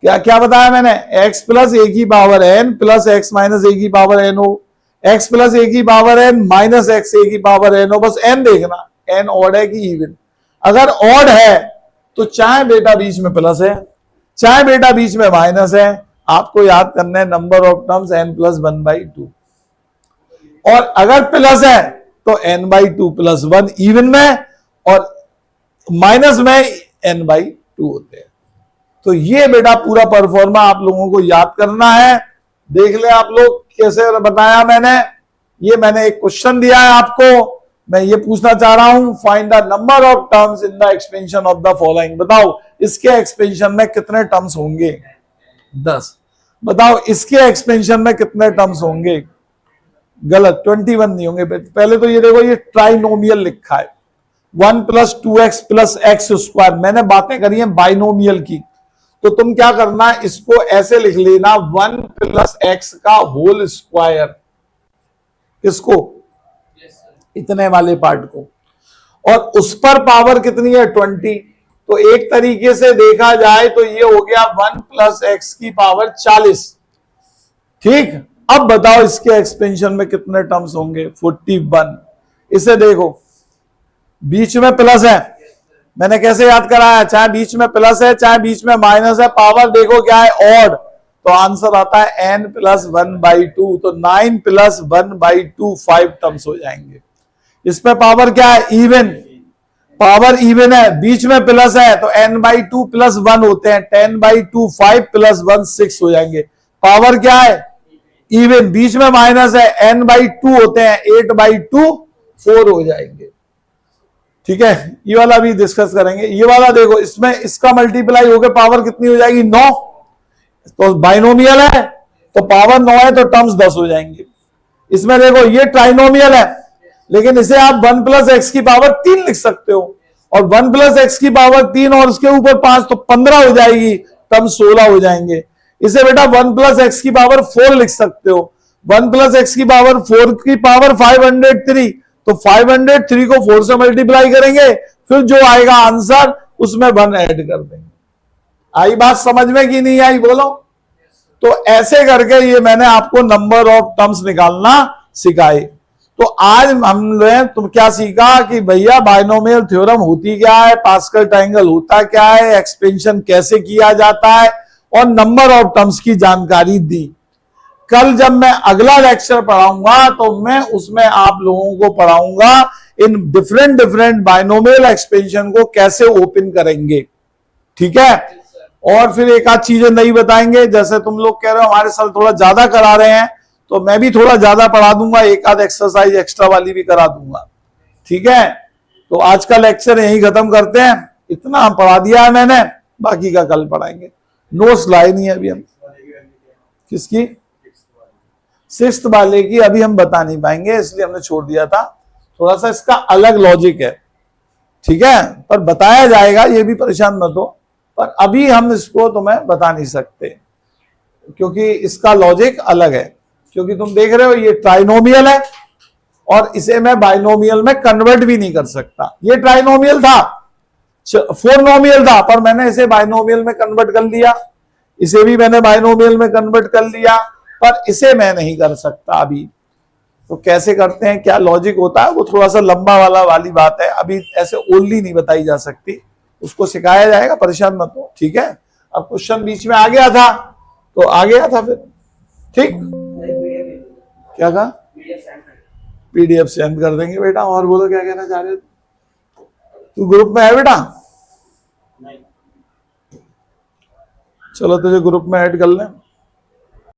क्या क्या बताया मैंने, x प्लस a की power n plus x minus a की पावर n हो, x प्लस a की power n minus x a की पावर n हो, बस n देखना n ऑड है कि इवन। अगर ऑड है तो चाहे बेटा बीच में प्लस है चाहे बेटा बीच में माइनस है, आपको याद करना है number of terms n plus 1/2। और अगर प्लस है तो n/2 प्लस 1 इवन में, और माइनस में n/2 होते हैं। तो ये बेटा पूरा परफॉर्मा आप लोगों को याद करना है। देख ले आप लोग कैसे बताया मैंने, ये मैंने एक क्वेश्चन दिया है आपको, मैं ये पूछना चाह रहा हूं, find the number of terms in the expansion of the following. बताओ इसके एक्सपेंशन में कितने टर्म्स होंगे, 10। बताओ इसके एक्सपेंशन में कितने टर्म्स होंगे, गलत, 21 नहीं होंगे। पहले तो ये देखो, ये ट्राइनोमियल लिखा है, 1 plus 2x plus x square. मैंने बातें करी हैं बाइनोमियल की, तो तुम क्या करना, इसको ऐसे लिख लेना 1 प्लस एक्स का होल स्क्वायर, इसको इतने वाले पार्ट को, और उस पर पावर कितनी है 20। तो एक तरीके से देखा जाए तो ये हो गया 1 प्लस एक्स की पावर 40, ठीक। अब बताओ इसके एक्सपेंशन में कितने टर्म्स होंगे, 41। इसे देखो बीच में प्लस है, मैंने कैसे याद कराया, चाहे बीच में प्लस है चाहे बीच में माइनस है, पावर देखो क्या है ऑड, तो आंसर आता है n प्लस 1/2। तो 9 प्लस 1/2 5 टर्म्स हो जाएंगे। इसमें पावर क्या है इवन, पावर इवन है, बीच में प्लस है, तो n/2 + 1 होते हैं, 10/2 5 + 1 6 हो जाएंगे। पावर क्या है? इवन, बीच में माइनस है, n/2 होते हैं, 8/2 4 हो जाएंगे। ठीक है, ये वाला भी डिस्कस करेंगे। ये वाला देखो, इसमें इसका मल्टीप्लाई होकर पावर कितनी हो जाएगी? 9। तो बाइनोमियल है तो पावर 9 है तो टर्म्स 10 हो जाएंगे। इसमें देखो ये ट्राइनोमियल है, लेकिन इसे आप 1 + x की पावर 3 लिख सकते हो, और 1 + x की पावर 3 और उसके ऊपर 5 तो 15 हो जाएगी, टर्म 16 हो जाएंगे। इसे बेटा 1 + x की पावर 4 लिख सकते हो, 1 + x की पावर 4 की पावर 503, तो 503 को 4 से मल्टीप्लाई करेंगे, फिर जो आएगा आंसर उसमें 1 ऐड कर देंगे। आई बात समझ में कि नहीं आई? बोलो। तो ऐसे करके ये मैंने आपको नंबर ऑफ टर्म्स निकालना सिखाए। तो आज हमने तुम क्या सीखा कि भैया बाइनोमियल थ्योरम होती क्या है, पास्कल ट्रायंगल होता क्या है, एक्सपेंशन कैसे किया जाता है, और नंबर ऑफ टर्म्स की जानकारी दी। कल जब मैं अगला लेक्चर पढ़ाऊंगा तो मैं उसमें आप लोगों को पढ़ाऊंगा इन डिफरेंट बाइनोमियल एक्सपेंशन को कैसे ओपन करेंगे। ठीक है, और फिर एक आध चीजें नहीं बताएंगे, जैसे तुम लोग कह रहे हो हमारे सर थोड़ा ज्यादा करा रहे हैं, तो मैं भी थोड़ा ज्यादा पढ़ा दूंगा, एक आध एक्सरसाइज एक्स्ट्रा वाली भी करा दूंगा। ठीक है, तो आज का लेक्चर यही खत्म करते हैं, इतना पढ़ा दिया है मैंने, बाकी का कल पढ़ाएंगे। नोट्स लाए नहीं है अभी हम। किसकी? 6th वाले की अभी हम बता नहीं पाएंगे, इसलिए हमने छोड़ दिया था। थोड़ा सा इसका अलग लॉजिक है, ठीक है, पर बताया जाएगा, ये भी परेशान मत हो, पर अभी हम इसको तुम्हें बता नहीं सकते क्योंकि इसका लॉजिक अलग है। क्योंकि तुम देख रहे हो ये ट्राइनोमियल है और इसे मैं बाइनोमियल में कन्वर्ट भी नहीं कर सकता। ये ट्राइनोमियल था, 4 नोमियल था, पर मैंने इसे बाइनोमियल में कन्वर्ट कर लिया, इसे भी मैंने बाइनोमियल में कन्वर्ट कर लिया, पर इसे मैं नहीं कर सकता अभी। तो कैसे करते हैं, क्या लॉजिक होता है, वो थोड़ा सा लंबा वाली बात है, अभी ऐसे ओनली नहीं बताई जा सकती, उसको सिखाया जाएगा, परेशान मत हो। ठीक है, अब क्वेश्चन बीच में आ गया था तो आ गया था फिर। ठीक, क्या कहा? PDF सेंड कर देंगे बेटा। और बोलो क्या कहना चाह रहे हो? तू ग्रुप में है बेटा? चलो तुझे ग्रुप में ऐड कर लें।